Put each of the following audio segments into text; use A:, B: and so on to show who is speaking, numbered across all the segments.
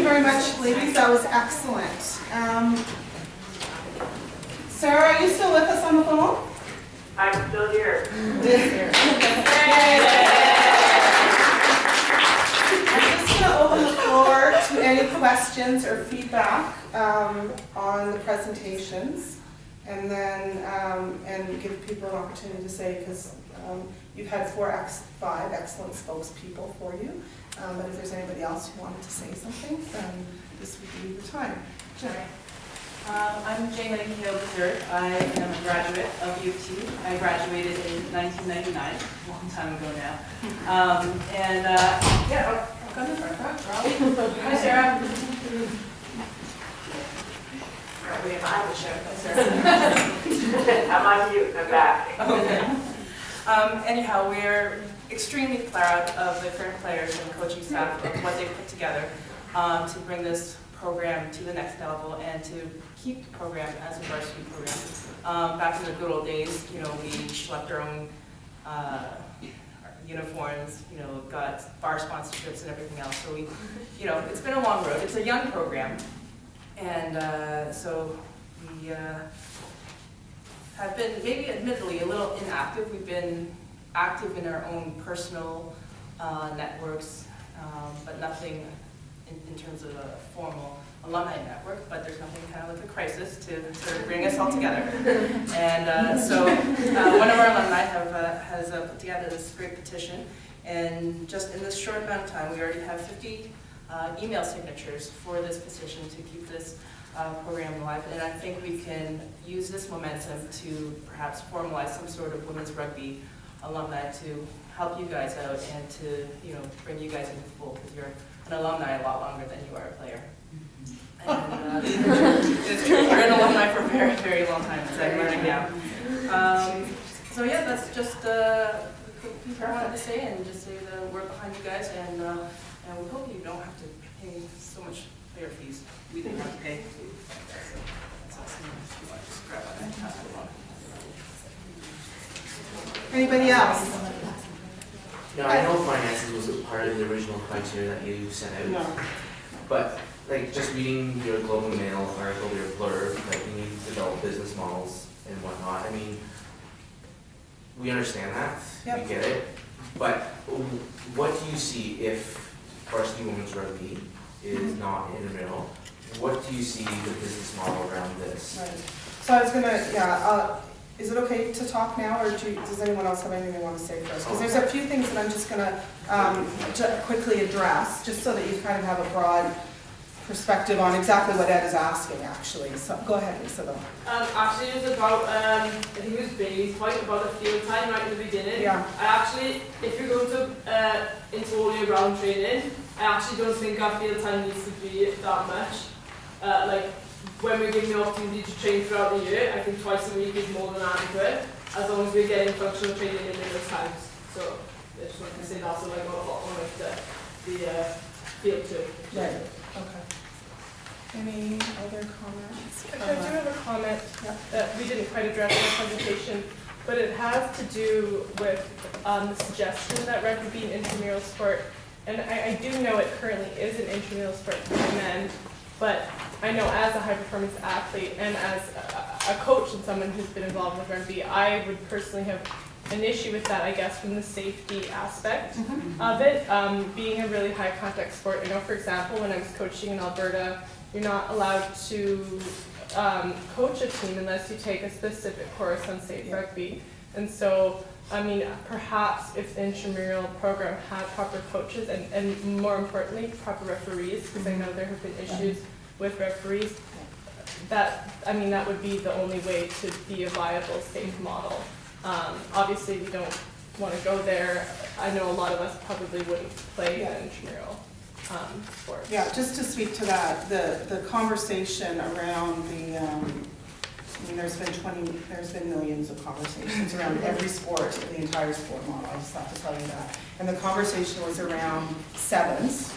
A: very much, ladies. That was excellent. Sarah, are you still with us on the phone?
B: I'm still here.
A: I'm just going to open the floor to any questions or feedback on the presentations, and then and give people an opportunity to say, because you've had five excellent spokespeople for you. But if there's anybody else who wanted to say something, then this would be the time. Jen.
C: I'm Jane Nightingale III. I am a graduate of U of T. I graduated in 1999, a long time ago now. Yeah, I'll come in front. Hi, Sarah. We have I show. Hi, Sarah.
B: I'm on mute. I'm back.
C: Okay. Anyhow, we're extremely proud of the current players and coaching staff of what they've put together to bring this program to the next level and to keep the program as a varsity program. Back in the good old days, we schlepped our own uniforms, got bar sponsorships and everything else. So it's been a long road. It's a young program, and so we have been maybe admittedly a little inactive. We've been active in our own personal networks, but nothing in terms of a formal alumni network, but there's nothing kind of like a crisis to sort of bring us all together. And so one of our alumni has put together this great petition, and just in this short amount of time, we already have 50 email signatures for this petition to keep this program alive. And I think we can use this momentum to perhaps formalize some sort of women's rugby alumni to help you guys out and to bring you guys into the fold, because you're an alumni a lot longer than you are a player. And it's true, you're an alumni for a very, very long time, as I'm learning now. So yeah, that's just the piece I wanted to say, and just say the word behind you guys, and we hope you don't have to pay so much player fees. We didn't have to pay. So that's awesome. If you want to just grab that and pass it along.
A: Anybody else?
D: No, I know finances was a part of the original criteria that you sent out.
A: No.
D: But like just reading your Globe and Mail article, your blurb, like we need to develop business models and whatnot. I mean, we understand that,
A: Yep.
D: we get it. But what do you see if varsity women's rugby is not intramural? What do you see the business model around this?
A: Right. So I was gonna, is it okay to talk now, or does anyone else have anything they want to say first? Because there's a few things that I'm just going to quickly address, just so that you kind of have a broad perspective on exactly what Ed is asking, actually. So go ahead, Lisa, though.
E: Actually, it was about, I think it was Bailey's point about the field time right in the beginning.
A: Yeah.
E: I actually, if you're going to into all year round training, I actually don't think our field time needs to be that much. When we're given the opportunity to train throughout the year, I think twice a week is more than adequate, as long as we're getting functional training in those times. So I just want to say that's on the field too.
A: Right. Okay. Any other comments?
F: Actually, I do have a comment that we didn't quite address in the presentation, but it has to do with the suggestion that rugby be an intramural sport. And I do know it currently is an intramural sport for men, but I know as a high-performance athlete and as a coach and someone who's been involved with rugby, I would personally have an issue with that, I guess, from the safety aspect of it. Being a really high-contact sport, I know, for example, when I was coaching in Alberta, you're not allowed to coach a team unless you take a specific course on safe rugby. And so, I mean, perhaps if the intramural program had proper coaches and more importantly, proper referees, because I know there have been issues with referees, that would be the only way to be a viable, safe model. Obviously, we don't want to go there. I know a lot of us probably wouldn't play an intramural sport.
A: Yeah, just to speak to that, the conversation around there's been millions of conversations around every sport, the entire sport model. I just have to tell you that. And the conversation was around sevens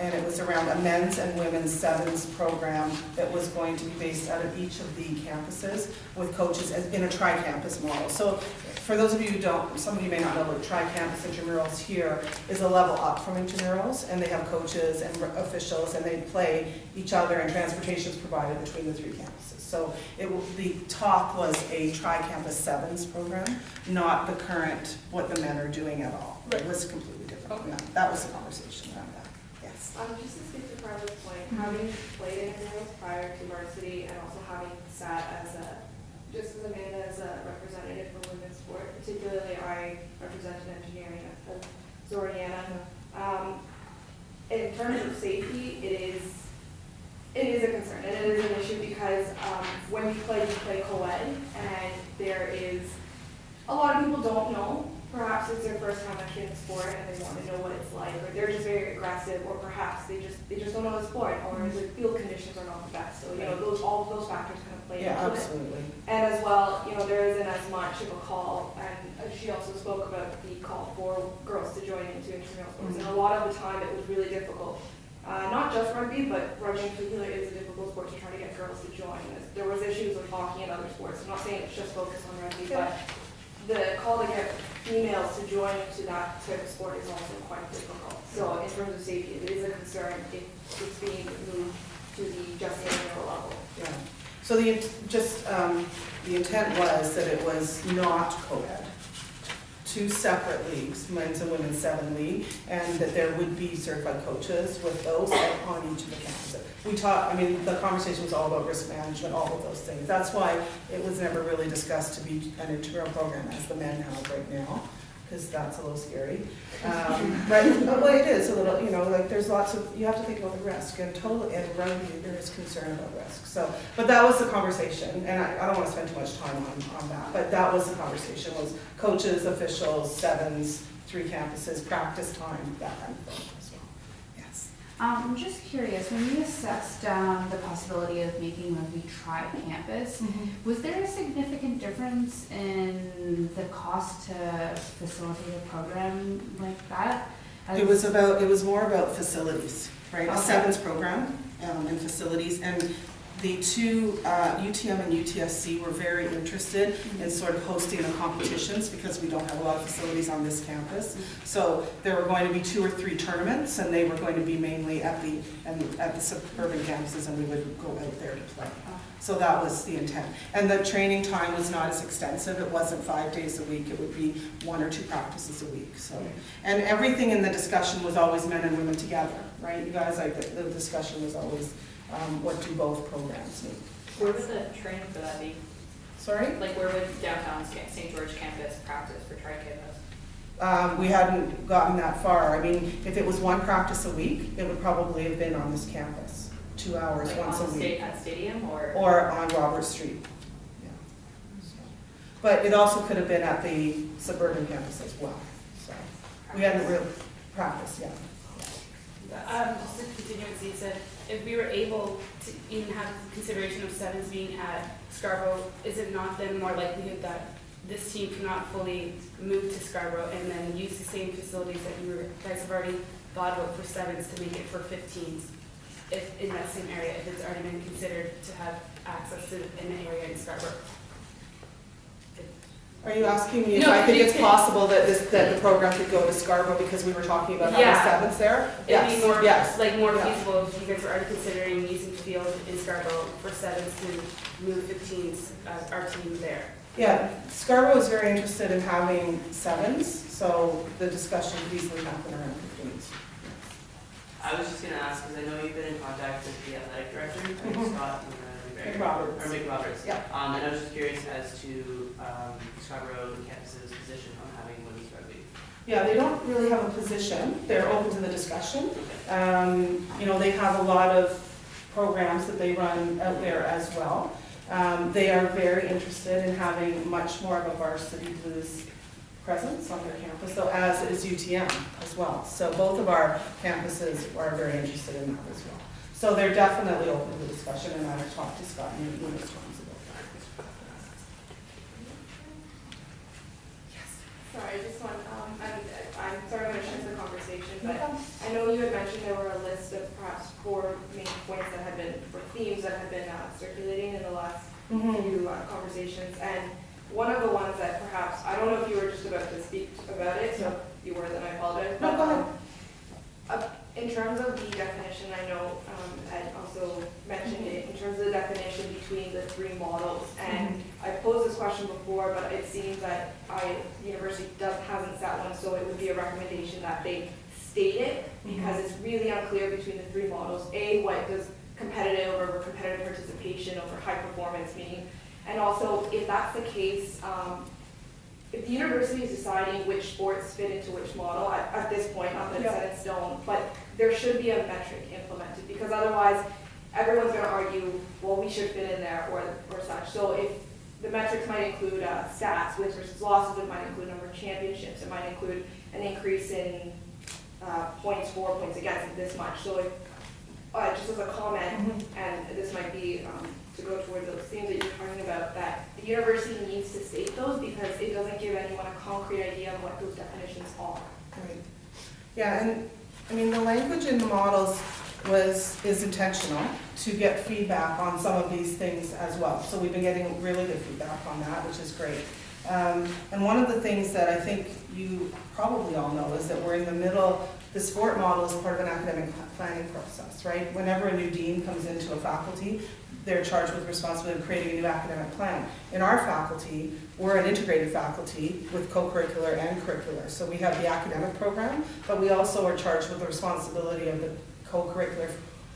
A: And it was around a men's and women's sevens program that was going to be based out of each of the campuses with coaches in a tri-campus model. So for those of you who don't, some of you may not know, but tri-campus intramurals here is a level up from intramurals, and they have coaches and officials, and they play each other, and transportation is provided between the three campuses. So the talk was a tri-campus sevens program, not the current, what the men are doing at all. It was completely different from that. That was the conversation around that. Yes.
G: Just to speak to Carla's point, having played in girls prior to varsity and also having sat as just as Amanda as a representative for women's sport, particularly I represented engineering at Zoriana. In terms of safety, it is a concern, and it is an issue because when you play co-ed, and there is, a lot of people don't know. Perhaps it's their first time actually in the sport and they want to know what it's like, or they're just very aggressive, or perhaps they just don't know the sport, or the field conditions are not the best. So, all of those factors kind of play into it.
A: Absolutely.
G: And as well, there isn't as much of a call, and she also spoke about the call for girls to join into intramural sports. And a lot of the time it was really difficult. Not just rugby, but rugby in particular is a difficult sport to try to get girls to join. There was issues with hockey and other sports. I'm not saying it's just focused on rugby, but the call to get females to join into that type of sport is also quite difficult. So in terms of safety, it is a concern if it's being moved to the just intramural level.
A: Yeah. So the intent was that it was not co-ed, two separate leagues, men's and women's 7 league, and that there would be certified coaches with those on each of the campuses. The conversation was all about risk management, all of those things. That's why it was never really discussed to be an intramural program as the men have right now, because that's a little scary. Right? Well, it is a little, there's lots of, you have to think about the risk, and in rugby, there is concern about risk. So, but that was the conversation, and I don't want to spend too much time on that, but that was the conversation, was coaches, officials, sevens, 3 campuses, practice time, that kind of thing as well. Yes.
H: I'm just curious, when you assessed the possibility of making rugby tri-campus, was there a significant difference in the cost to facilitate a program like that?
A: It was more about facilities, right?
H: Okay.
A: A sevens program and facilities, and the two, UTM and UTSC, were very interested in sort of hosting the competitions because we don't have a lot of facilities on this campus. So there were going to be 2 or 3 tournaments, and they were going to be mainly at the suburban campuses, and we would go out there to play. So that was the intent. And the training time was not as extensive. It wasn't 5 days a week. It would be 1 or 2 practices a week. So, and everything in the discussion was always men and women together, right? You guys, the discussion was always, what do both programs need?
I: Where would the training for that be?
A: Sorry?
I: Like where would downtown St. George campus practice for tri-campus?
A: We hadn't gotten that far. I mean, if it was 1 practice a week, it would probably have been on this campus, 2 hours
I: Like
A: once a
I: on
A: week.
I: at Stadium or?
A: Or on Robert Street. Yeah. So, but it also could have been at the suburban campus as well. So we hadn't really practiced yet.
J: Just to continue what Zee said, if we were able to even have consideration of sevens being at Scarborough, is it not then more likelihood that this team cannot fully move to Scarborough and then use the same facilities that you guys have already thought about for sevens to make it for 15s, if in that same area, if it's already been considered to have access to an area in Scarborough?
A: Are you asking me if
J: No,
A: I think
J: you
A: it's
J: can-
A: possible that the program could go to Scarborough because we were talking about having
J: Yeah.
A: sevens there?
J: It'd be more,
A: Yes.
J: more
A: Yeah.
J: feasible if you guys were already considering using the field in Scarborough for sevens to move 15s, our team there.
A: Yeah, Scarborough is very interested in having sevens, so the discussion could easily happen around 15s.
K: I was just gonna ask, because I know you've been in contact with the athletic director, Scott
A: Mick Roberts.
K: Or Mick Roberts.
A: Yeah.
K: And I was just curious as to Scarborough campus's position on having women's rugby.
A: Yeah, they don't really have a position. They're open to the discussion. They have a lot of programs that they run out there as well. They are very interested in having much more of a varsity blues presence on their campus, though, as is UTM as well. So both of our campuses are very interested in that as well. So they're definitely open to the discussion, and I've talked to Scott numerous times about that.
G: Sorry, I just want, I'm sorry I'm going to shift the conversation, but I know you had mentioned there were a list of perhaps 4 main points that had been, or themes that had been circulating in the last few conversations, and one of the ones that perhaps, I don't know if you were just about to speak about it, so if you were, then I apologize.
A: No, go ahead.
G: In terms of the definition, I know Ed also mentioned it, in terms of the definition between the 3 models, and I posed this question before, but it seems that the university hasn't set one, so it would be a recommendation that they state it, because it's really unclear between the 3 models. A, what does competitive or competitive participation over high performance mean? And also, if that's the case, if the university is deciding which sports fit into which model, at this point, not that it's set in stone, but there should be a metric implemented, because otherwise everyone's going to argue, well, we should fit in there or such. So if the metrics might include stats, wins versus losses, it might include number of championships, it might include an increase in points for, points against, this much. So if, just as a comment, and this might be to go towards those themes that you're talking about, that the university needs to state those, because it doesn't give anyone a concrete idea of what those definitions are.
A: Right. Yeah, and I mean, the language in the models is intentional to get feedback on some of these things as well. So we've been getting really good feedback on that, which is great. And one of the things that I think you probably all know is that we're in the middle, the sport model is part of an academic planning process, right? Whenever a new dean comes into a faculty, they're charged with responsibility of creating a new academic plan. In our faculty, we're an integrated faculty with co-curricular and curricular. So we have the academic program, but we also are charged with the responsibility of the co-curricular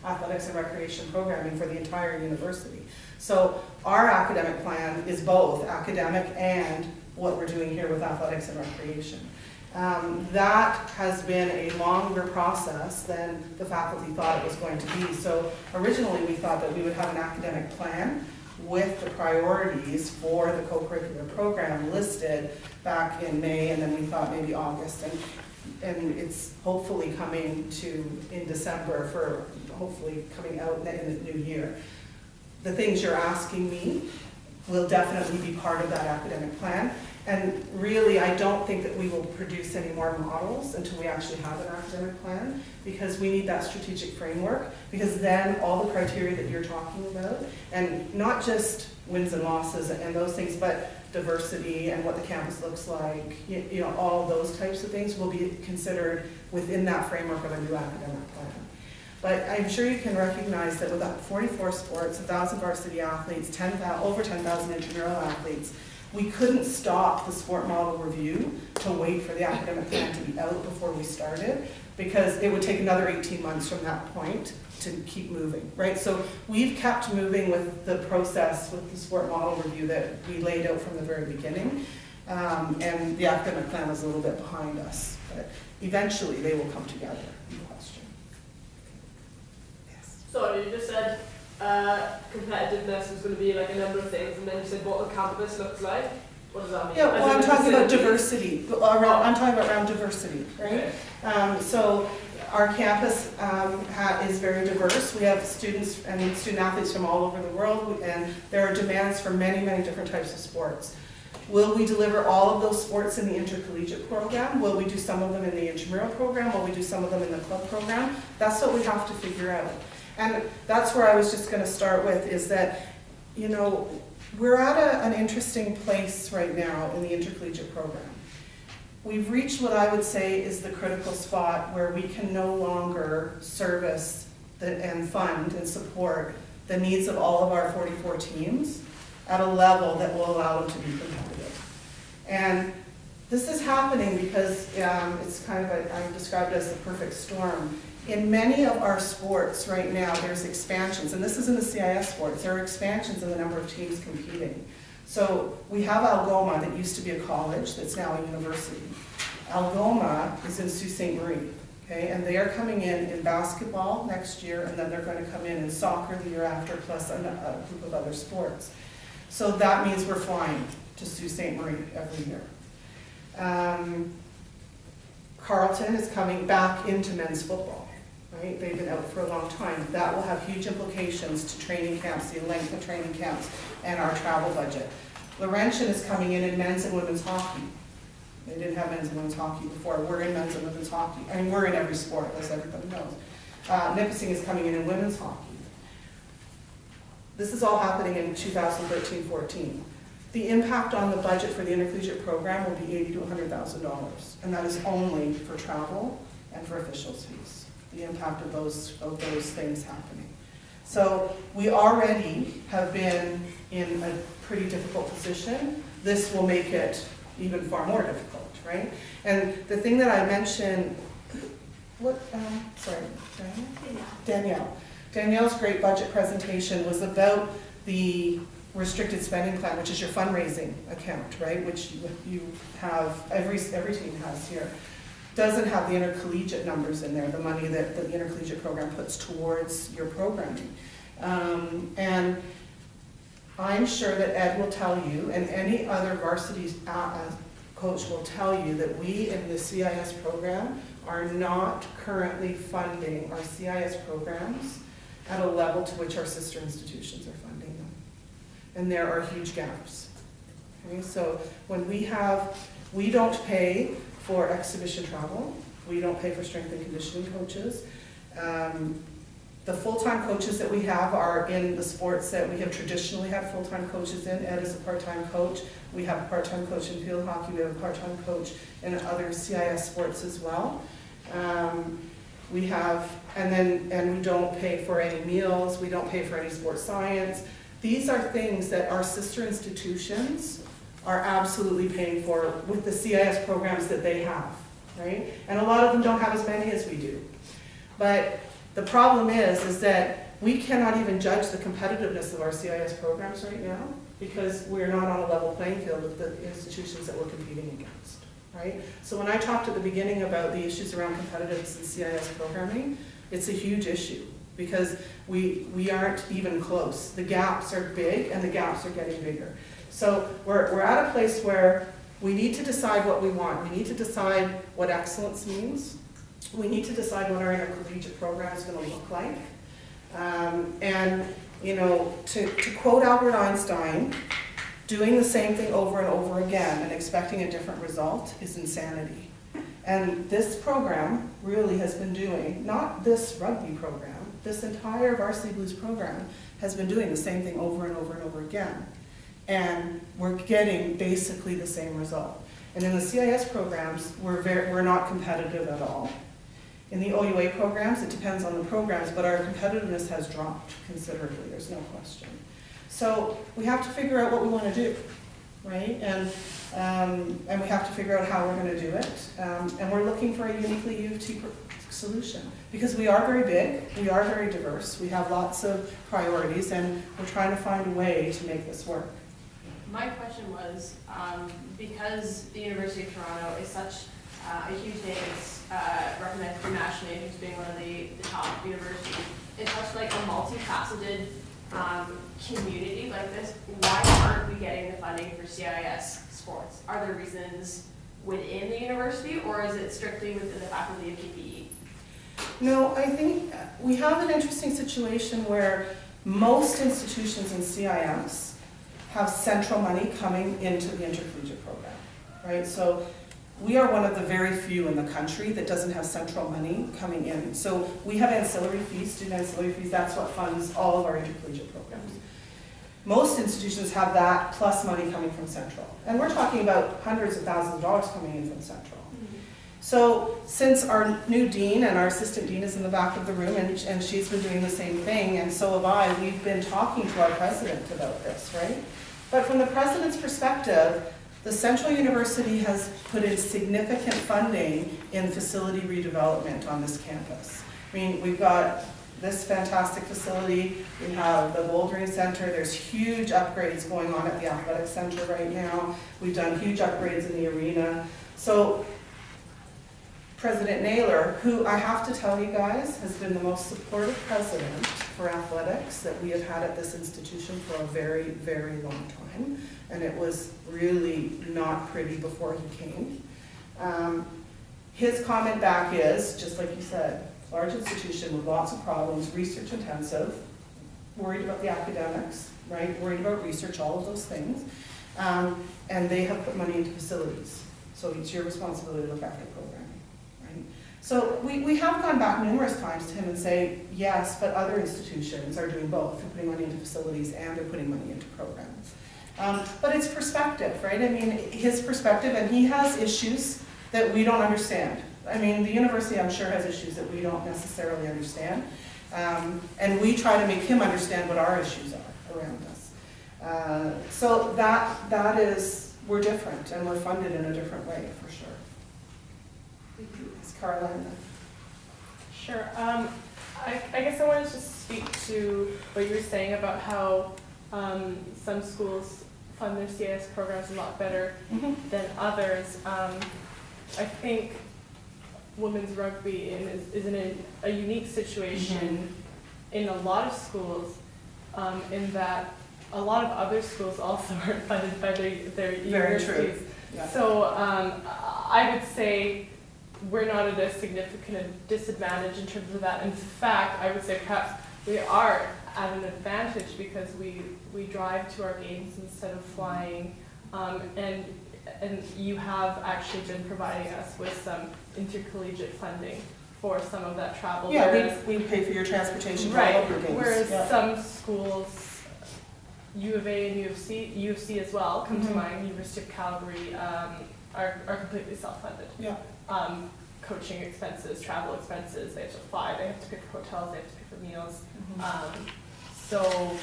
A: athletics and recreation programming for the entire university. So our academic plan is both academic and what we're doing here with athletics and recreation. That has been a longer process than the faculty thought it was going to be. So originally we thought that we would have an academic plan with the priorities for the co-curricular program listed back in May, and then we thought maybe August, and it's hopefully coming in December, for hopefully coming out in the new year. The things you're asking me will definitely be part of that academic plan. And really, I don't think that we will produce any more models until we actually have an academic plan, because we need that strategic framework, because then all the criteria that you're talking about, and not just wins and losses and those things, but diversity and what the campus looks like, you know, all those types of things will be considered within that framework of a new academic plan. But I'm sure you can recognize that with 44 sports, 1,000 varsity athletes, over 10,000 intramural athletes, we couldn't stop the sport model review to wait for the academic plan to be out before we started, because it would take another 18 months from that point to keep moving, right? So we've kept moving with the process with the sport model review that we laid out from the very beginning, and the academic plan was a little bit behind us, but eventually they will come together. No question. Yes.
E: Sorry, you just said competitiveness was going to be like a number of things, and then you said what the campus looks like. What does that mean?
A: Yeah, well, I'm talking about diversity. I'm talking about around diversity, right? So our campus is very diverse. We have students and student athletes from all over the world, and there are demands for many, many different types of sports. Will we deliver all of those sports in the intercollegiate program? Will we do some of them in the intramural program? Will we do some of them in the club program? That's what we have to figure out. And that's where I was just going to start with, is that, you know, we're at an interesting place right now in the intercollegiate program. We've reached what I would say is the critical spot where we can no longer service and fund and support the needs of all of our 44 teams at a level that will allow them to be competitive. And this is happening because it's kind of I described it as the perfect storm. In many of our sports right now, there's expansions, and this is in the CIS sports, there are expansions in the number of teams competing. So we have Algoma that used to be a college that's now a university. Algoma is in Sault Ste. Marie, okay, and they are coming in basketball next year, and then they're going to come in soccer the year after, plus a group of other sports. So that means we're flying to Sault Ste. Marie every year. Carleton is coming back into men's football. Right? They've been out for a long time. That will have huge implications to training camps, the length of training camps, and our travel budget. Laurentian is coming in men's and women's hockey. They didn't have men's and women's hockey before. We're in men's and women's hockey. I mean, we're in every sport, as everybody knows. Nipissing is coming in women's hockey. This is all happening in 2013-14. The impact on the budget for the intercollegiate program will be $80,000 to $100,000, and that is only for travel and for officials' fees. The impact of those things happening. So we already have been in a pretty difficult position. This will make it even far more difficult, right? And the thing that I mentioned, Danielle's great budget presentation was about the restricted spending plan, which is your fundraising account, right? Which you have, every team has here. Doesn't have the intercollegiate numbers in there, the money that the intercollegiate program puts towards your programming. And I'm sure that Ed will tell you, and any other varsity coach will tell you, that we in the CIS program are not currently funding our CIS programs at a level to which our sister institutions are funding them. And there are huge gaps. Okay, so when we don't pay for exhibition travel, we don't pay for strength and conditioning coaches. The full-time coaches that we have are in the sports that we have traditionally had full-time coaches in. Ed is a part-time coach. We have a part-time coach in field hockey. We have a part-time coach in other CIS sports as well. We don't pay for any meals. We don't pay for any sports science. These are things that our sister institutions are absolutely paying for with the CIS programs that they have, right? And a lot of them don't have as many as we do. But the problem is that we cannot even judge the competitiveness of our CIS programs right now because we're not on a level playing field with the institutions that we're competing against, right? So when I talked at the beginning about the issues around competitiveness in CIS programming, it's a huge issue because we aren't even close. The gaps are big and the gaps are getting bigger. So we're at a place where we need to decide what we want. We need to decide what excellence means. We need to decide what our intercollegiate program is going to look like. To quote Albert Einstein, doing the same thing over and over again and expecting a different result is insanity. And this program really has been doing, not this rugby program, this entire Varsity Blues program has been doing the same thing over and over and over again. And we're getting basically the same result. And in the CIS programs, we're not competitive at all. In the OUA programs, it depends on the programs, but our competitiveness has dropped considerably, there's no question. So we have to figure out what we want to do, right? And we have to figure out how we're going to do it. And we're looking for a uniquely U of T solution because we are very big, we are very diverse, we have lots of priorities, and we're trying to find a way to make this work.
L: My question was, because the University of Toronto is such a huge name, it's recognized internationally as being one of the top universities, it's such like a multifaceted community like this, why aren't we getting the funding for CIS sports? Are there reasons within the university, or is it strictly within the faculty of PPE?
A: No, I think we have an interesting situation where most institutions in CIS have central money coming into the intercollegiate program, right? So we are one of the very few in the country that doesn't have central money coming in. So we have ancillary fees, student ancillary fees, that's what funds all of our intercollegiate programs. Most institutions have that plus money coming from central. And we're talking about hundreds of thousands of dollars coming in from central. So since our new dean and our assistant dean is in the back of the room and she's been doing the same thing, and so have I, we've been talking to our president about this, right? But from the president's perspective, the Central University has put in significant funding in facility redevelopment on this campus. I mean, we've got this fantastic facility, we have the bouldering center, there's huge upgrades going on at the athletic center right now. We've done huge upgrades in the arena. So President Naylor, who I have to tell you guys has been the most supportive president for athletics that we have had at this institution for a very, very long time. And it was really not pretty before he came. His comment back is, just like you said, large institution with lots of problems, research intensive, worried about the academics, right? Worried about research, all of those things. And they have put money into facilities. So it's your responsibility to look after programming, right? So we have gone back numerous times to him and say, yes, but other institutions are doing both. They're putting money into facilities and they're putting money into programs. But it's perspective, right? I mean, his perspective, and he has issues that we don't understand. I mean, the university, I'm sure, has issues that we don't necessarily understand. And we try to make him understand what our issues are around us. So that is, we're different, and we're funded in a different way, for sure. It's Carla.
F: Sure. I guess I wanted to speak to what you were saying about how some schools fund their CIS programs a lot better than others. I think women's rugby is in a unique situation in a lot of schools, in that a lot of other schools also aren't funded by their universities.
A: Yeah.
F: So I would say we're not at a significant disadvantage in terms of that. In fact, I would say perhaps we are at an advantage because we drive to our games instead of flying, and you have actually been providing us with some intercollegiate funding for some of that travel.
A: Yeah,
F: whereas,
A: we pay for your transportation for all
F: right,
A: of your games.
F: whereas
A: Yeah.
F: some schools, U of A and U of C as well, come to mind, University of Calgary, are completely self-funded.
A: Yeah.
F: Coaching expenses, travel expenses, they have to fly, they have to pay for hotels, they have to pay for meals. So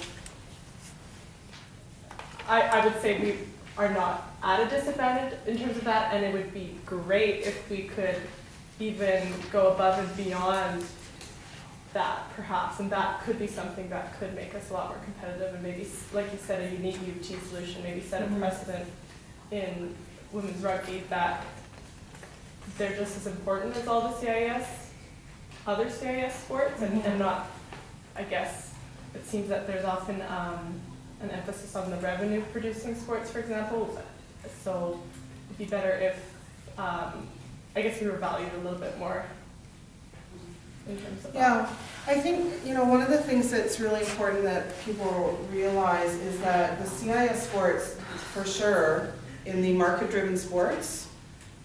F: I would say we are not at a disadvantage in terms of that, and it would be great if we could even go above and beyond that, perhaps, and that could be something that could make us a lot more competitive, and maybe, like you said, a unique U of T solution, maybe set a precedent in women's rugby that they're just as important as all the CIS, other CIS sports, and not, I guess, it seems that there's often an emphasis on the revenue producing sports, for example, so it'd be better if, I guess we were valued a little bit more in terms of that.
A: Yeah, I think, one of the things that's really important that people realize is that the CIS sports, for sure, in the market-driven sports,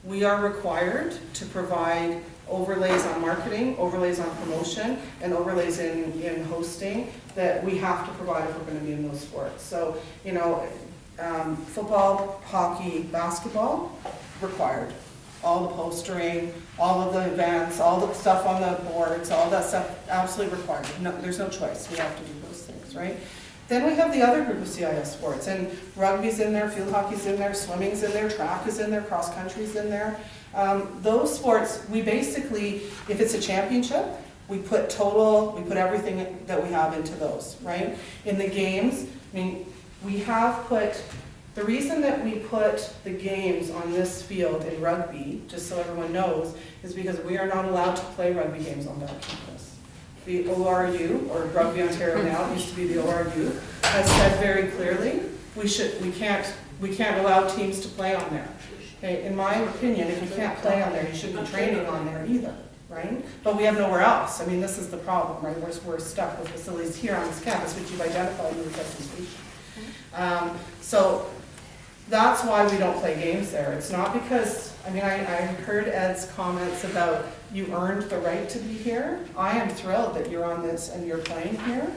A: we are required to provide overlays on marketing, overlays on promotion, and overlays in hosting that we have to provide if we're going to be in those sports. So, football, hockey, basketball, required. All the postering, all of the events, all the stuff on the boards, all that stuff, absolutely required. No, there's no choice. We have to do those things, right? Then we have the other group of CIS sports, and rugby's in there, field hockey's in there, swimming's in there, track is in there, cross country's in there. Those sports, we basically, if it's a championship, we put everything that we have into those, right? In the games, we have put, the reason that we put the games on this field in rugby, just so everyone knows, is because we are not allowed to play rugby games on that campus. The ORU, or Rugby Ontario now, it used to be the ORU, has said very clearly, we can't allow teams to play on there. Okay, in my opinion, if you can't play on there, you shouldn't be training on there either, right? But we have nowhere else. This is the problem, right? We're stuck with facilities here on this campus, which you've identified in your presentation. So that's why we don't play games there. It's not because, I heard Ed's comments about you earned the right to be here. I am thrilled that you're on this and you're playing here.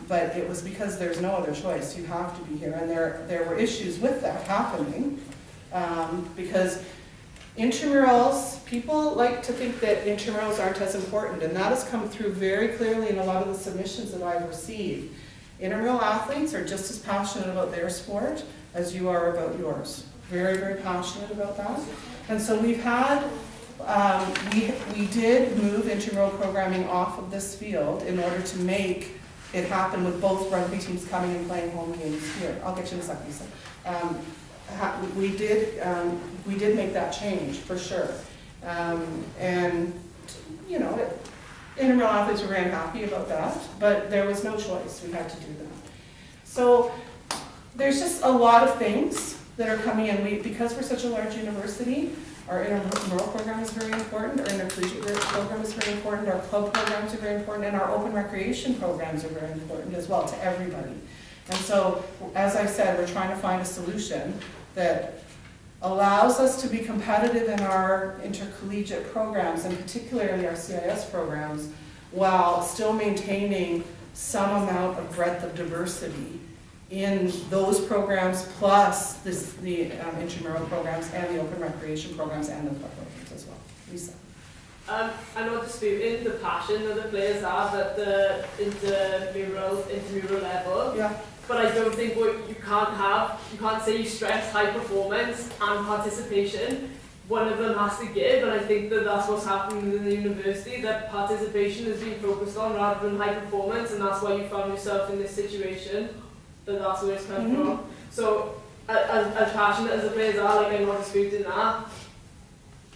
A: But it was because there's no other choice. You have to be here. And there were issues with that happening. Because intramurals, people like to think that intramurals aren't as important, and that has come through very clearly in a lot of the submissions that I've received. Intramural athletes are just as passionate about their sport as you are about yours. Very, very passionate about that. And so we've had, we did move intramural programming off of this field in order to make it happen with both rugby teams coming and playing home games here. I'll get you in a second, Lisa. We did make that change, for sure. Intramural athletes were very unhappy about that, but there was no choice. We had to do that. So there's just a lot of things that are coming in. Because we're such a large university, our intramural program is very important, our intercollegiate program is very important, our club programs are very important, and our open recreation programs are very important as well to everybody. And so, as I said, we're trying to find a solution that allows us to be competitive in our intercollegiate programs, and particularly our CIS programs, while still maintaining some amount of breadth of diversity in those programs, plus the intramural programs and the open recreation programs and the club programs as well. Lisa?
E: I'm not disputing the passion that the players have at the intramural level.
A: Yeah.
E: But I don't think you can't say you stress high performance and participation. One of them has to give, and I think that that's what's happening in the university, that participation is being focused on rather than high performance, and that's why you found yourself in this situation, that's where it's come from. So, as passionate as the players are, like I'm not disputing that,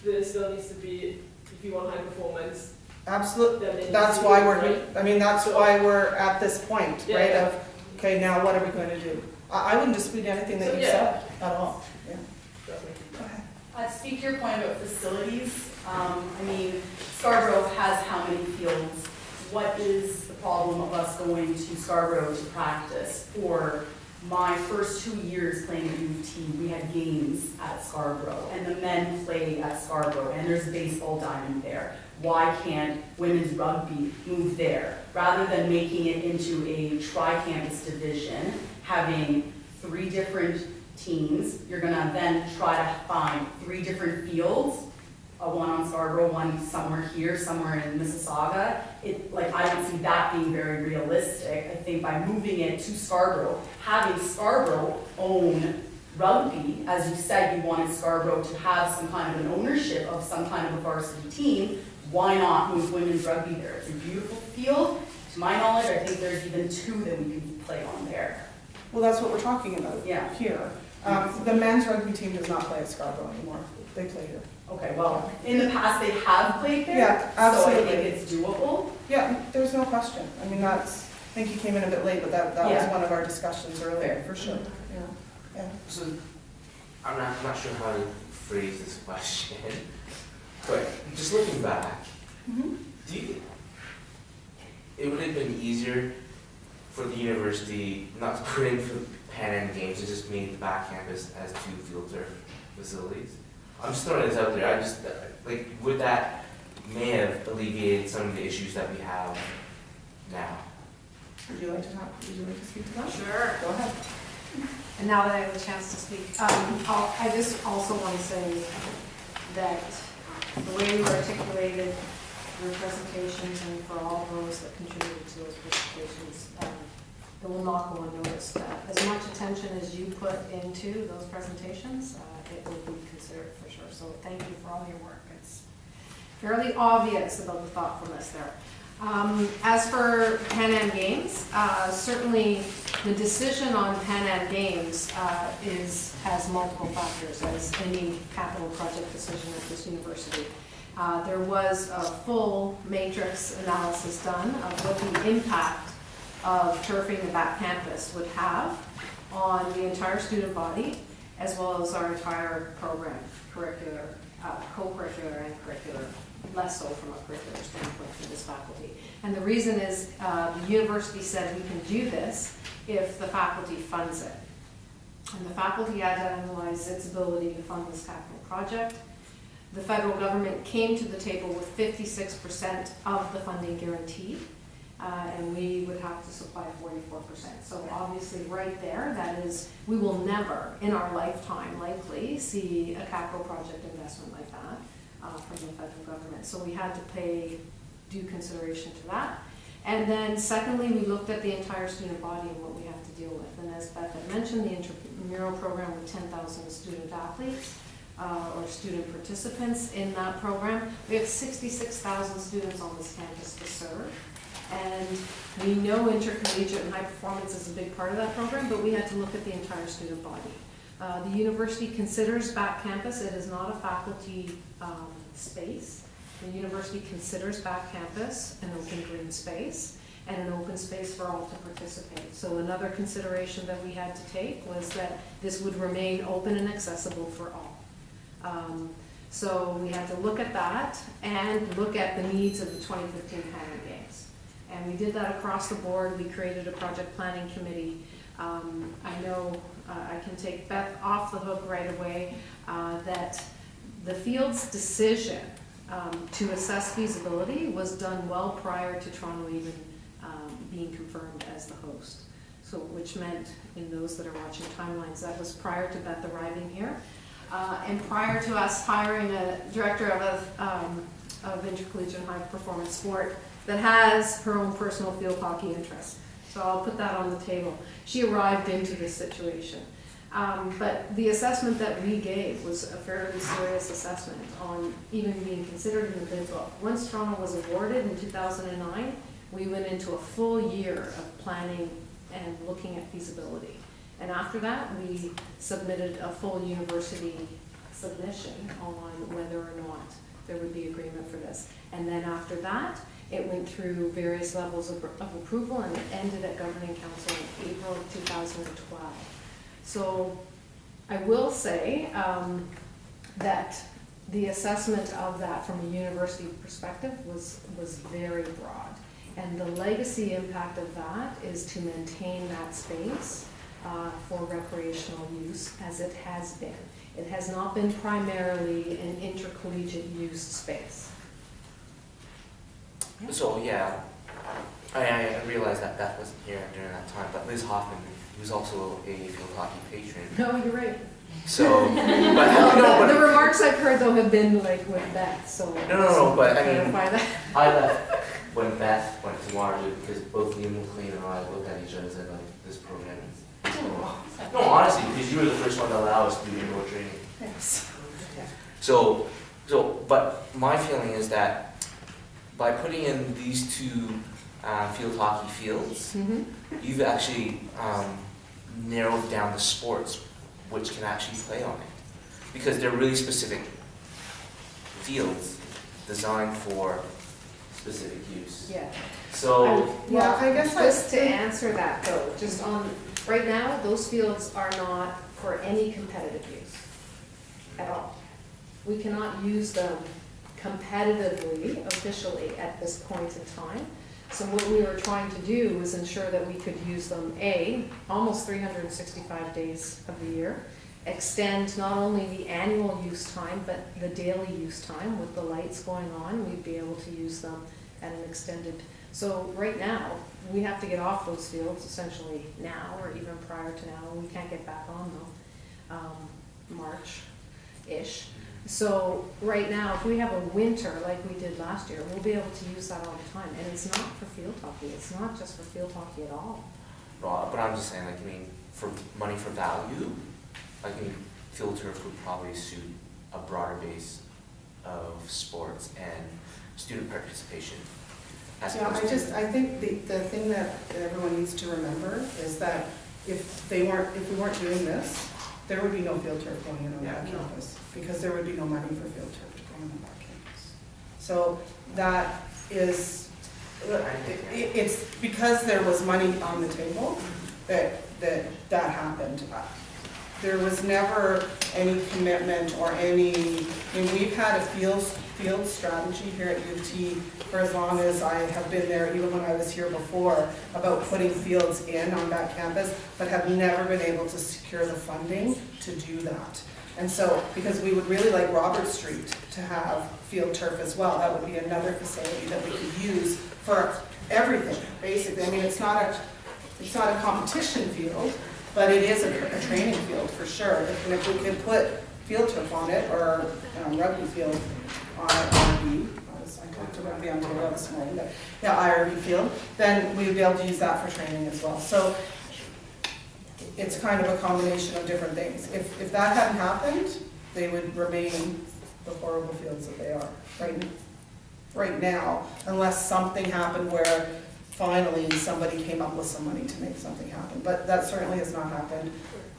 E: there still needs to be, if you want high performance.
A: Absolutely. That's why we're at this point, right, of, okay, now what are we going to do? I wouldn't dispute anything that you said at all. Yeah. Go ahead.
M: To speak to your point about facilities, I mean, Scarborough has how many fields? What is the problem of us going to Scarborough to practice? For my first 2 years playing at U of T, we had games at Scarborough, and the men play at Scarborough, and there's a baseball diamond there. Why can't women's rugby move there? Rather than making it into a tri-campus division, having 3 different teams, you're gonna then try to find 3 different fields, one on Scarborough, one somewhere here, somewhere in Mississauga. I don't see that being very realistic. I think by moving it to Scarborough, having Scarborough own rugby, as you said, you wanted Scarborough to have some kind of an ownership of some kind of a varsity team, why not move women's rugby there? It's a beautiful field. To my knowledge, I think there's even 2 that we can play on there.
A: Well, that's what we're talking about here. The men's rugby team does not play at Scarborough anymore. They play here.
M: Okay, well, in the past they have played there.
A: Yeah, absolutely.
M: So I think it's doable.
A: Yeah, there's no question. I mean, I think you came in a bit late, but that was one of our discussions earlier, for sure. Yeah.
D: So, I'm not sure how to phrase this question, but just looking back, do you, it would have been easier for the university not to put in for Pan Am Games and just made the back campus as 2 field turf facilities? I'm just throwing this out there. Would that may have alleviated some of the issues that we have now?
A: Would you like to speak to that?
N: Sure.
A: Go ahead.
N: And now that I have a chance to speak, I just also want to say that the way you articulated your presentations, and for all those that contributed to those presentations, it will not go unnoticed. As much attention as you put into those presentations, it will be considered for sure. So thank you for all your work. It's fairly obvious about the thoughtfulness there. As for Pan Am Games, certainly the decision on Pan Am Games has multiple factors, as any capital project decision at this university. There was a full matrix analysis done of what the impact of turfing the back campus would have on the entire student body, as well as our entire program, curricular, co-curricular and curricular, less so from a curricular standpoint for this faculty. And the reason is the university said we can do this if the faculty funds it. And the faculty had to analyze its ability to fund this capital project. The federal government came to the table with 56% of the funding guaranteed, and we would have to supply 44%. So obviously right there, that is, we will never in our lifetime likely see a capital project investment like that from the federal government. So we had to pay due consideration to that. And then secondly, we looked at the entire student body and what we have to deal with. And as Beth had mentioned, the intramural program with 10,000 student athletes, or student participants in that program. We have 66,000 students on this campus to serve. And we know intercollegiate and high performance is a big part of that program, but we had to look at the entire student body. The university considers back campus, it is not a faculty space. The university considers back campus an open green space and an open space for all to participate. So another consideration that we had to take was that this would remain open and accessible for all. So we had to look at that and look at the needs of the 2015 Pan Am Games. And we did that across the board. We created a project planning committee. I know I can take Beth off the hook right away, that the field's decision to assess feasibility was done well prior to Toronto even being confirmed as the host. So, which meant, in those that are watching timelines, that was prior to Beth arriving here, and prior to us hiring a director of intercollegiate high performance sport that has her own personal field hockey interests. So I'll put that on the table. She arrived into this situation. But the assessment that we gave was a fairly serious assessment on even being considered in the bid book. Once Toronto was awarded in 2009, we went into a full year of planning and looking at feasibility. And after that, we submitted a full university submission on whether or not there would be agreement for this. And then after that, it went through various levels of approval and it ended at Governing Council in April of 2012. So I will say that the assessment of that from a university perspective was very broad. And the legacy impact of that is to maintain that space for recreational use as it has been. It has not been primarily an intercollegiate use space.
D: So yeah, I realized that Beth wasn't here during that time, but Liz Hoffman, who's also a field hockey patron.
N: No, you're right.
D: So, but
N: The remarks I've heard though have been like with Beth, so.
D: No, but I mean,
N: clarify that.
D: I left when Beth went to Waterloo because both Liam McLean and I looked at each other and said, like, this program is. No, honestly, because you were the first one to allow us to do indoor training.
A: Thanks.
D: So, but my feeling is that by putting in these two field hockey fields, you've actually narrowed down the sports which can actually play on it. Because they're really specific fields designed for specific use.
N: Yeah.
D: So,
A: Yeah, I guess
N: Just to answer that though, just on, right now, those fields are not for any competitive use at all. We cannot use them competitively, officially, at this point in time. So what we were trying to do was ensure that we could use them, almost 365 days of the year, extend not only the annual use time, but the daily use time. With the lights going on, we'd be able to use them at an extended. So right now, we have to get off those fields essentially now, or even prior to now. We can't get back on them, March-ish. So right now, if we have a winter like we did last year, we'll be able to use that all the time. And it's not for field hockey. It's not just for field hockey at all.
D: but I'm just saying, like, I mean, for money for value, like, I mean, field turf would probably suit a broader base of sports and student participation. As
A: Yeah,
D: opposed to-
A: I think the thing that everyone needs to remember is that if we weren't doing this, there would be no field turf going in on that campus, because there would be no money for field turf to go in on that campus. So that is, it's because there was money on the table that happened. There was never any commitment or any, I mean, we've had a field strategy here at U of T for as long as I have been there, even when I was here before, about putting fields in on that campus, but have never been able to secure the funding to do that. And so, because we would really like Robert Street to have field turf as well, that would be another facility that we could use for everything, basically. I mean, it's not a competition field, but it is a training field for sure. And if we could put field turf on it, or rugby field on IRB, I talked to Rugby on Taylor this morning, but yeah, IRB field, then we would be able to use that for training as well. So it's kind of a combination of different things. If that hadn't happened, they would remain the horrible fields that they are right now, unless something happened where finally somebody came up with some money to make something happen. But that certainly has not happened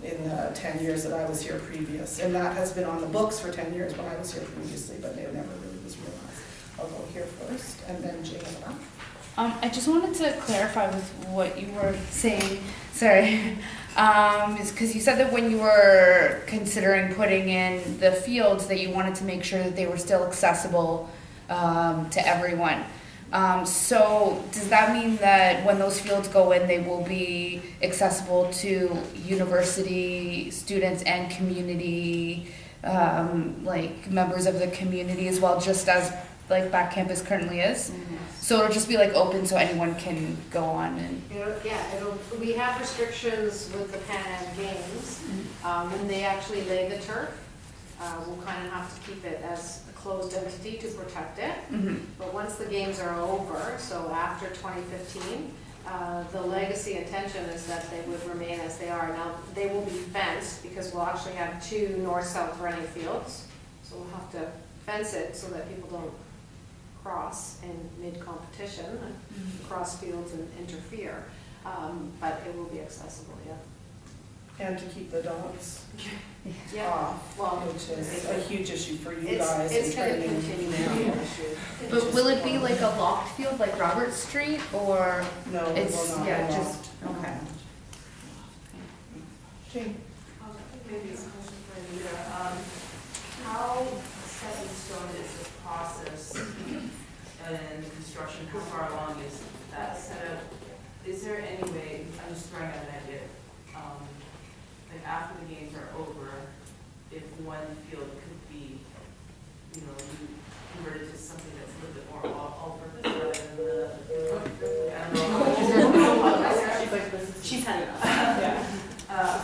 A: in the 10 years that I was here previous. And that has been on the books for 10 years when I was here previously, but it never really was realized. I'll go here first, and then Jane and that.
H: I just wanted to clarify with what you were saying. Sorry. Because you said that when you were considering putting in the fields that you wanted to make sure that they were still accessible to everyone. So does that mean that when those fields go in, they will be accessible to university students and community, like members of the community as well, just as like back campus currently is? So it'll just be like open so anyone can go on and.
N: We have restrictions with the Pan Am Games. When they actually lay the turf, we'll kind of have to keep it as a closed entity to protect it. But once the games are over, so after 2015, the legacy intention is that they would remain as they are. Now, they will be fenced because we'll actually have 2 north-south running fields. So we'll have to fence it so that people don't cross in mid-competition, cross fields and interfere. But it will be accessible, yeah.
A: And to keep the dogs
N: Yeah,
A: off,
N: well,
A: which is a huge issue for you
N: it's
A: guys.
N: it's
A: in
N: going to
A: training.
N: continue to be an issue.
H: But will it be like a locked field like Robert Street or
A: No, it
H: it's,
A: will not.
H: yeah,
A: It won't.
H: just, okay.
A: Jane?
O: Maybe it's a question for Anita. How set in stone is the process and the construction? How far along is that set up? Is there any way, I'm just throwing out an idea, like after the games are over, if one field could be, converted to something that's a little bit more all-purpose rather than I don't know.
C: She's had enough.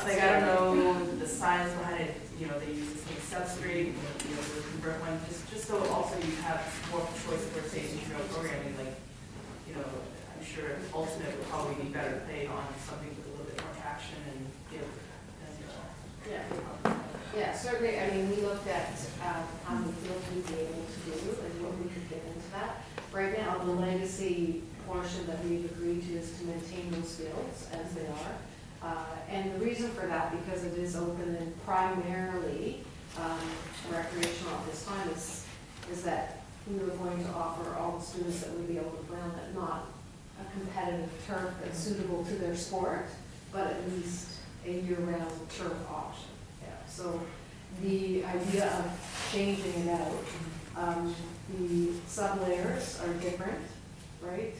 O: Like, I don't know the science behind it, they use the same substrate, they convert one, just so also you have more choice for, say, intramural programming, like, I'm sure ultimate would probably be better played on something with a little bit more traction and give,
N: Yeah, certainly, I mean, we looked at how many fields we'd be able to do and what we could get into that. Right now, the legacy portion that we've agreed to is to maintain those fields as they are. And the reason for that, because it is open and primarily recreational at this time, is that we were going to offer all the students that would be able to play on it, not a competitive turf that's suitable to their sport, but at least a year-round turf option. So the idea of changing it out, the sub-layers are different, right?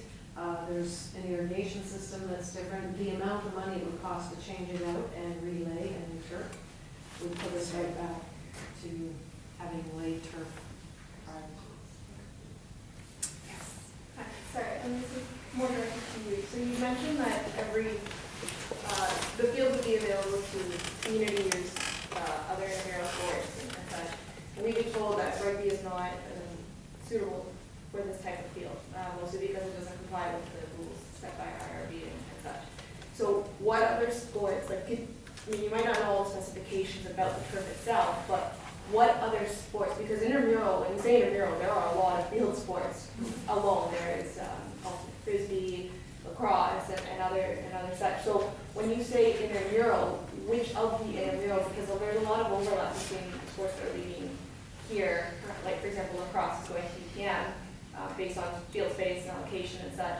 N: There's an irrigation system that's different. The amount of money it would cost to change it out and relay and new turf would put us right back to having laid turf prior to.
G: Hi, sorry, this is more directed to you. So you mentioned that the field would be available to community use, other intramural sports and such. And we've been told that rugby is not suitable for this type of field, mostly because it doesn't comply with the rules set by IRB and such. So what other sports, you might not know all the specifications about the turf itself, but what other sports, because intramural, when you say intramural, there are a lot of field sports alone. There is frisbee, lacrosse, and other such. So when you say intramural, which of the intramurals, because there's a lot of overlap between sports that are leaving here, like for example lacrosse is going to UPM based on field space and allocation and such.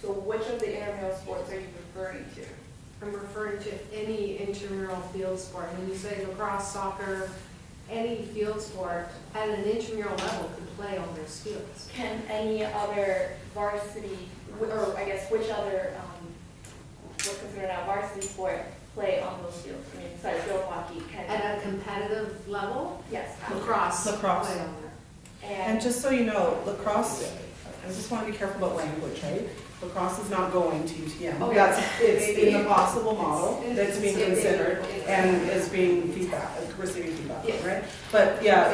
G: So which of the intramural sports are you referring to?
N: I'm referring to any intramural field sport. When you say lacrosse, soccer, any field sport at an intramural level could play on those fields.
G: Can any other varsity, or I guess which other, what's considered now varsity sport, play on those fields? I mean, besides field hockey, can.
N: At a competitive level?
G: Yes.
N: Lacrosse.
A: Lacrosse.
N: Play on there.
A: And just so you know, lacrosse, I just want to be careful about language, right? Lacrosse is not going to UTM.
N: Oh, yeah.
A: It's in the possible model that's being
N: It's-
A: considered and is being receiving feedback,
N: Yes.
A: right? But yeah,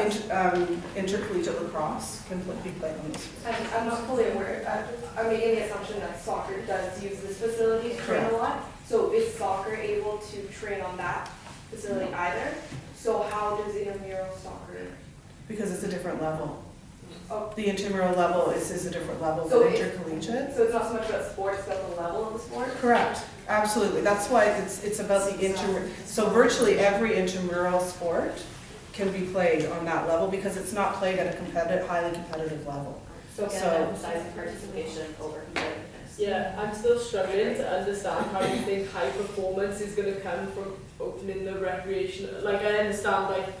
A: intercollegiate lacrosse can be played on this.
G: I'm not fully aware. I'm making the assumption that soccer does use this facility to train a lot. So is soccer able to train on that facility either? So how does intramural soccer?
A: Because it's a different level.
G: Oh.
A: The intramural level is a different level
G: So
A: than
G: it-
A: intercollegiate.
G: So it's not so much about sport, it's about the level of the sport?
A: Correct, absolutely. That's why it's about the so virtually every intramural sport can be played on that level because it's not played at a highly competitive level.
I: So
A: So-
I: again, emphasizing participation over competitiveness.
E: Yeah, I'm still struggling to understand how you think high performance is going to come from opening the recreation. Like I understand, like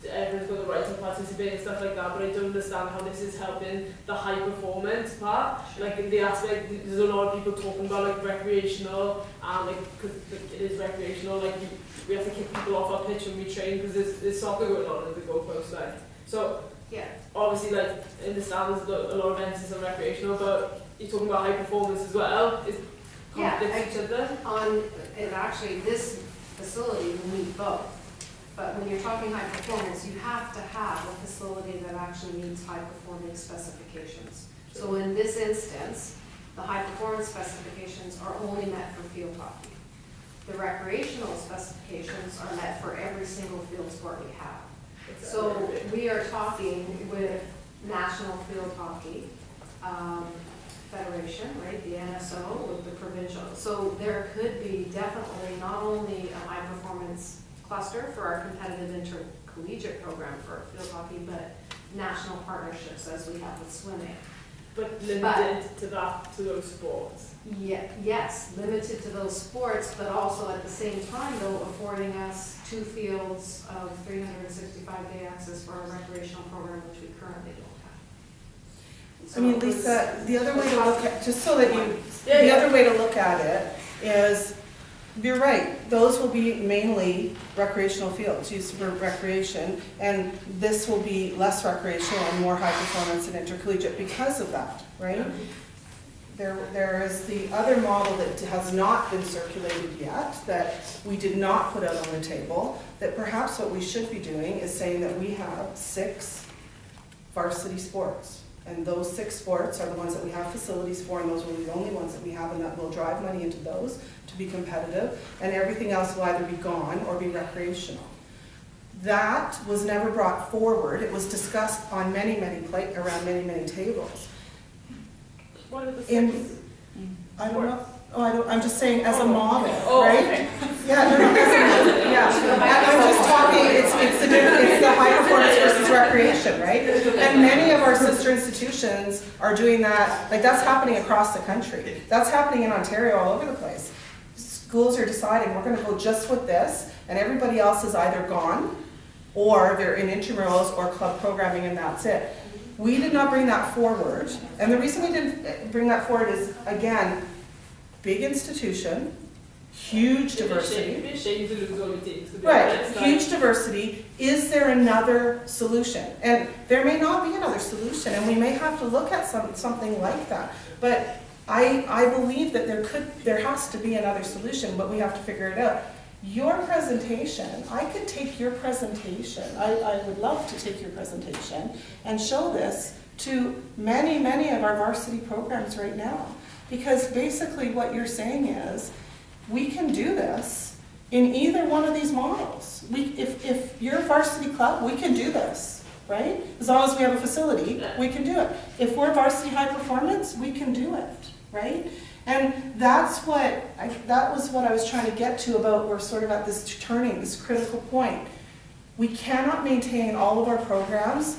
E: everyone's got the right to participate and stuff like that, but I don't understand how this is helping the high performance part. Like in the aspect, there's a lot of people talking about like recreational, and like, because it is recreational, like we have to kick people off our pitch when we train because there's soccer going on at the goalpost, like. So,
N: Yeah.
E: obviously, like, in the stands, there's a lot of emphasis on recreational, but you're talking about high performance as well. Is conflict each other?
N: And actually, this facility will meet both. But when you're talking high performance, you have to have a facility that actually meets high performance specifications. So in this instance, the high performance specifications are only met for field hockey. The recreational specifications are met for every single field sport we have. So we are talking with National Field Hockey Federation, right, the NSO, with the provincial. So there could be definitely not only a high performance cluster for our competitive intercollegiate program for field hockey, but national partnerships as we have with swimming.
E: But limited to those sports.
N: Yeah, yes, limited to those sports, but also at the same time though affording us 2 fields of 365-day access for our recreational program, which we currently don't have.
A: I mean, Lisa, the other way to look at, just so that you, the other way to look at it is, you're right, those will be mainly recreational fields used for recreation, and this will be less recreational and more high performance and intercollegiate because of that, right? There is the other model that has not been circulated yet, that we did not put out on the table, that perhaps what we should be doing is saying that we have 6 varsity sports. And those 6 sports are the ones that we have facilities for, and those will be the only ones that we have, and that will drive money into those to be competitive, and everything else will either be gone or be recreational. That was never brought forward. It was discussed on around many tables.
E: What are the 6?
A: I don't know. I'm just saying as a model,
E: Oh,
A: right?
E: okay.
A: Yeah, no, yeah. I'm just talking, it's the high performance versus recreation, right? And many of our sister institutions are doing that, like that's happening across the country. That's happening in Ontario all over the place. Schools are deciding, we're gonna go just with this, and everybody else is either gone, or they're in intramurals or club programming, and that's it. We did not bring that forward, and the reason we didn't bring that forward is, again, big institution, huge diversity.
E: It'd be a shame to lose all your teams, to be
A: Right,
E: honest.
A: huge diversity. Is there another solution? And there may not be another solution, and we may have to look at something like that. But I believe that there has to be another solution, but we have to figure it out. Your presentation, I could take your presentation, I would love to take your presentation and show this to many of our varsity programs right now. Because basically what you're saying is, we can do this in either one of these models. If you're a varsity club, we can do this, right? As long as we have a facility, we can do it. If we're varsity high performance, we can do it, right? And that was what I was trying to get to about, we're sort of at this turning, this critical point. We cannot maintain all of our programs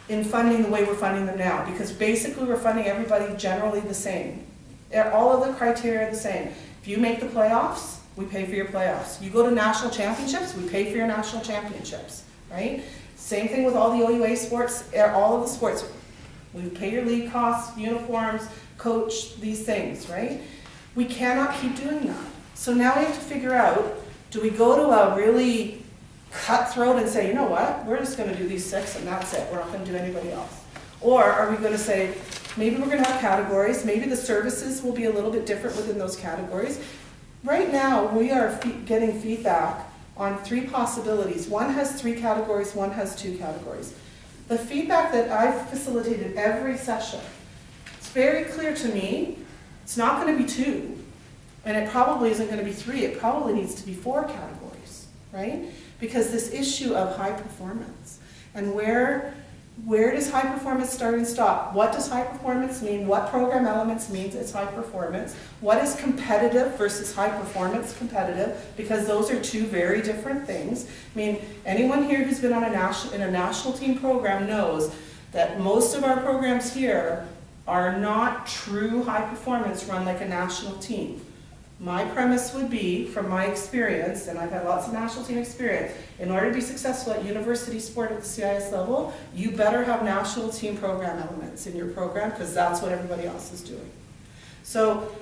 A: in funding the way we're funding them now, because basically we're funding everybody generally the same. All of the criteria are the same. If you make the playoffs, we pay for your playoffs. You go to national championships, we pay for your national championships, right? Same thing with all the OUA sports, all of the sports. We pay your league costs, uniforms, coach, these things, right? We cannot keep doing that. So now we have to figure out, do we go to a really cutthroat and say, you know what, we're just going to do these 6 and that's it, we're not going to do anybody else? Or are we going to say, maybe we're going to have categories, maybe the services will be a little bit different within those categories. Right now, we are getting feedback on 3 possibilities. One has 3 categories, one has 2 categories. The feedback that I've facilitated every session, it's very clear to me, it's not going to be 2, and it probably isn't going to be 3, it probably needs to be 4 categories, right? Because this issue of high performance, and where does high performance start and stop? What does high performance mean? What program elements means it's high performance? What is competitive versus high performance competitive? Because those are 2 very different things. I mean, anyone here who's been on in a national team program knows that most of our programs here are not true high performance run like a national team. My premise would be, from my experience, and I've had lots of national team experience, in order to be successful at university sport at the CIS level, you better have national team program elements in your program, because that's what everybody else is doing. So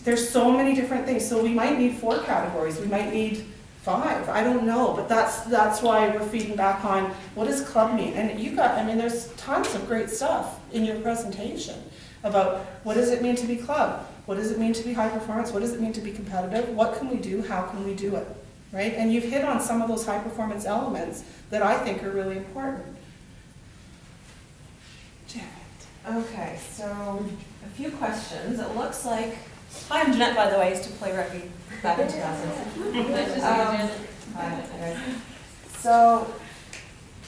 A: there's so many different things. So we might need 4 categories, we might need 5, I don't know, but that's why we're feeding back on what does club mean? And there's tons of great stuff in your presentation about what does it mean to be club? What does it mean to be high performance? What does it mean to be competitive? What can we do? How can we do it? Right? And you've hit on some of those high performance elements that I think are really important. Janet.
P: Okay, so a few questions. It looks like, hi, I'm Jeanette, by the way. I used to play rugby back in 2000. Hi. So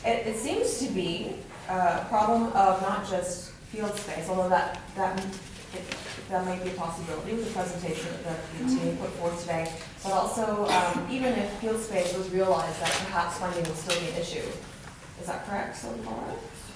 P: it seems to be a problem of not just field space, although that might be a possibility with the presentation that the team put forth today, but also even if field space was realized, that perhaps funding would still be an issue. Is that correct so far?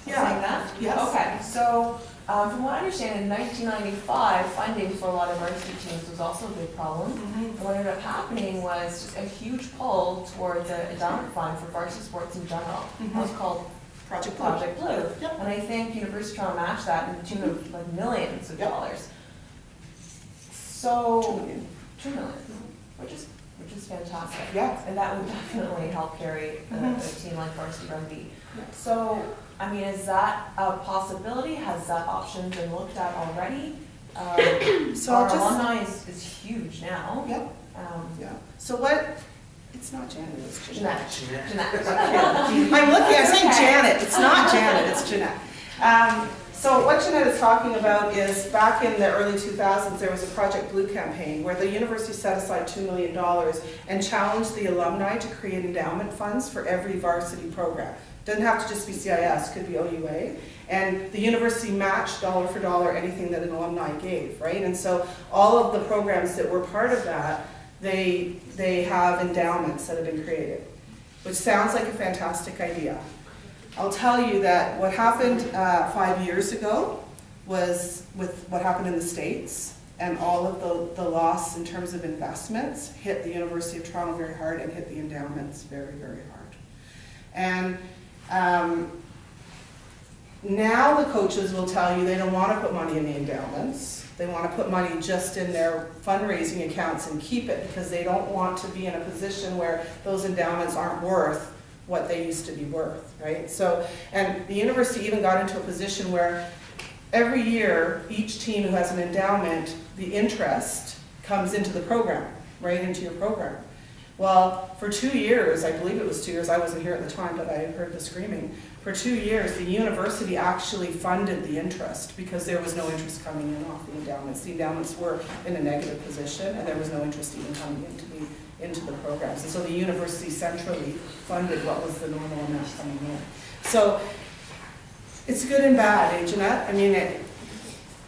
A: Yeah.
P: Saying that?
A: Yes.
P: Okay, so from what I understand, in 1995, funding for a lot of varsity teams was also a big problem. And what ended up happening was just a huge pull towards an endowment fund for varsity sports in general. It was called Project Blue.
A: Yep.
P: And I think University of Toronto matched that in the tune of like millions of dollars. So 2 million, which is fantastic.
A: Yeah.
P: And that would definitely help carry a team like varsity rugby. So, I mean, is that a possibility? Has that option been looked at already?
A: So
P: our alumni is huge now.
A: Yep. Yeah. So it's not Janet, it's Jeanette.
P: Jeanette.
A: I'm saying Janet, it's not Janet, it's Jeanette. So what Jeanette is talking about is back in the early 2000s, there was a Project Blue campaign where the university set aside $2 million and challenged the alumni to create endowment funds for every varsity program. Doesn't have to just be CIS, could be OUA. And the university matched dollar for dollar anything that an alumni gave, right? And so all of the programs that were part of that, they have endowments that have been created, which sounds like a fantastic idea. I'll tell you that what happened 5 years ago was with what happened in the States, and all of the loss in terms of investments hit the University of Toronto very hard and hit the endowments very, very hard. And now the coaches will tell you they don't want to put money in the endowments. They want to put money just in their fundraising accounts and keep it, because they don't want to be in a position where those endowments aren't worth what they used to be worth, right? So, and the university even got into a position where every year, each team who has an endowment, the interest comes into the program, right into your program. Well, for 2 years, I believe it was 2 years, I wasn't here at the time, but I heard the screaming. For 2 years, the university actually funded the interest because there was no interest coming in off the endowments. The endowments were in a negative position, and there was no interest even coming into the programs. And so the university centrally funded what was the normal amount coming in. So it's good and bad, eh, Jeanette? I mean,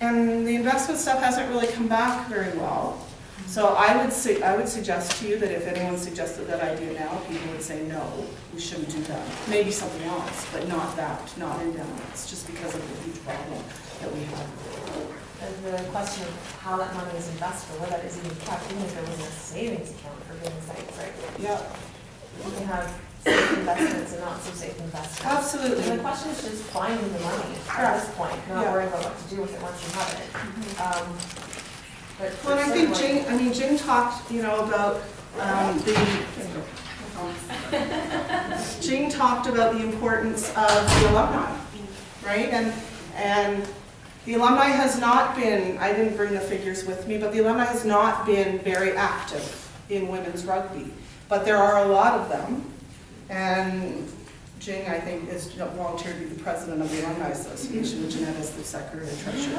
A: and the investment stuff hasn't really come back very well. So I would suggest to you that if anyone suggested that idea now, people would say, no, we shouldn't do that. Maybe something else, but not that, not endowments, just because of the huge problem that we have.
P: The question of how that money is invested, or whether that is even kept, even if there was a savings account for goodness sakes, right?
A: Yeah.
P: You can have safe investments and not so safe investments.
A: Absolutely.
P: And the question is just finding the money at this point, not worrying about what to do with it once you have it.
A: Well, I think Jing talked, about Jing talked about the importance of the alumni, right? And the alumni has not been, I didn't bring the figures with me, but the alumni has not been very active in women's rugby. But there are a lot of them, and Jing, I think, is volunteered to be the president of the Alumni Association, and Jeanette is the secretary and treasurer.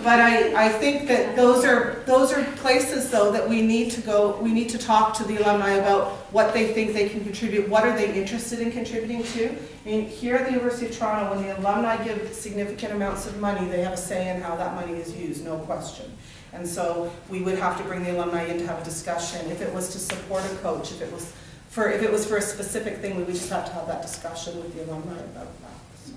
A: But I think that those are places, though, that we need to go. We need to talk to the alumni about what they think they can contribute. What are they interested in contributing to? I mean, here at the University of Toronto, when the alumni give significant amounts of money, they have a say in how that money is used, no question. And so we would have to bring the alumni in to have a discussion. If it was to support a coach, if it was for a specific thing, we would just have to have that discussion with the alumni about that. So.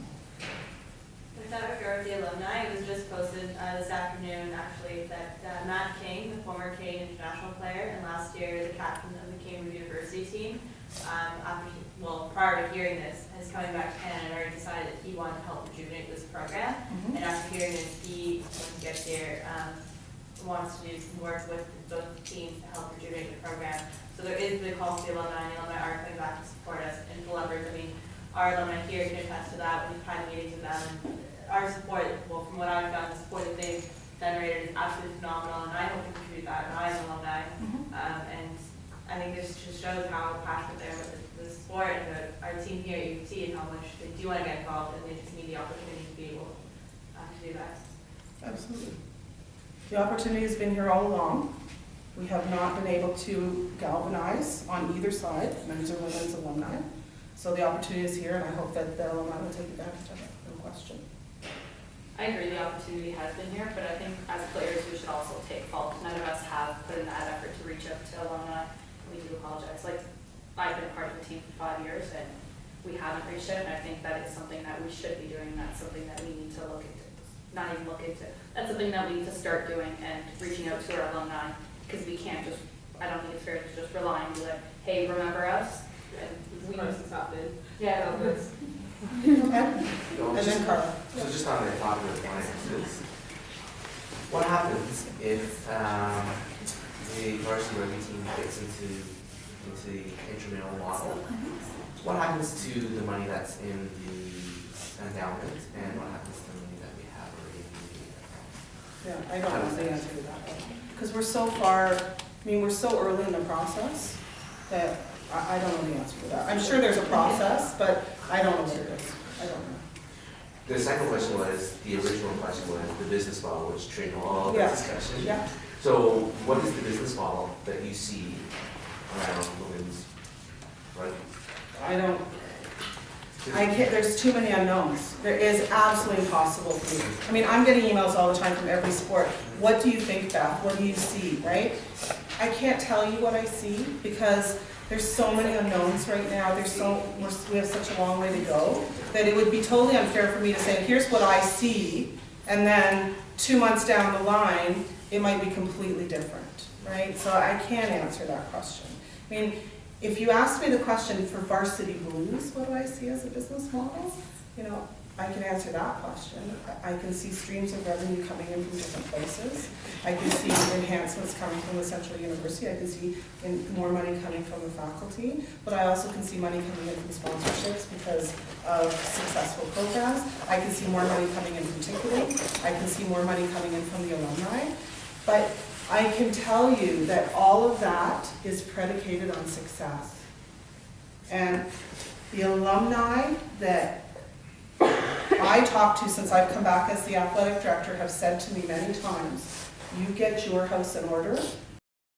L: With that regard, the alumni, it was just posted this afternoon, actually, that Matt King, the former Canadian international player, and last year the captain of the Cambridge University team, prior to hearing this, is coming back to Canada and already decided that he wanted to help rejuvenate this program.
A: Mhm.
L: And after hearing this, he, when he gets here, wants to do some work with both teams to help rejuvenate the program. So there is the call to the alumni, and the alumni are coming back to support us in full efforts. I mean, our alumni here can attest to that. We've had meetings with them, and our support, well, from what I've done, the support that they've generated is absolutely phenomenal, and I hope to contribute that, and I'm an alumni. And I think this just shows how passionate they are with the sport, and our team here, you can see how much they do want to get involved, and they just need the opportunity to be able to do that.
A: Absolutely. The opportunity has been here all along. We have not been able to galvanize on either side, men's or women's alumni. So the opportunity is here, and I hope that the alumni will take advantage of it, no question.
I: I agree the opportunity has been here, but I think as players we should also take fault. None of us have put in that effort to reach out to alumni. We do apologize. Like, I've been part of the team for 5 years and we haven't reached out, and I think that is something that we should be doing. That's something that we need to look into. Not even look into. That's something that we need to start doing and reaching out to our alumni, because we can't just, I don't think it's fair to just rely and be like, hey, remember us?
E: And we know it's happening.
I: Yeah.
A: And then Carla.
D: So just on the topic of finances, what happens if the varsity rugby team gets into the intramural model? What happens to the money that's in the endowment, and what happens to the money that we have already in the account?
A: Yeah, I don't know the answer to that one. Because we're so far, we're so early in the process that I don't know the answer to that. I'm sure there's a process, but I don't know what it is. I don't know.
D: The second question was, the original question was the business model, which triggered all the
A: Yeah.
D: discussion.
A: Yeah.
D: So what is the business model that you see around women's rugby?
A: I can't, there's too many unknowns. There is absolutely impossible for me. I'm getting emails all the time from every sport. What do you think, Beth? What do you see, right? I can't tell you what I see because there's so many unknowns right now. We have such a long way to go that it would be totally unfair for me to say, here's what I see, and then 2 months down the line, it might be completely different, right? So I can't answer that question. If you ask me the question for Varsity Blues, what do I see as a business model? I can answer that question. I can see streams of revenue coming in from different places. I can see enhancements coming from the Central University. I can see more money coming from the faculty, but I also can see money coming in from sponsorships because of successful programs. I can see more money coming in from ticketing. I can see more money coming in from the alumni. But I can tell you that all of that is predicated on success. And the alumni that I talk to since I've come back as the athletic director have said to me many times, you get your house in order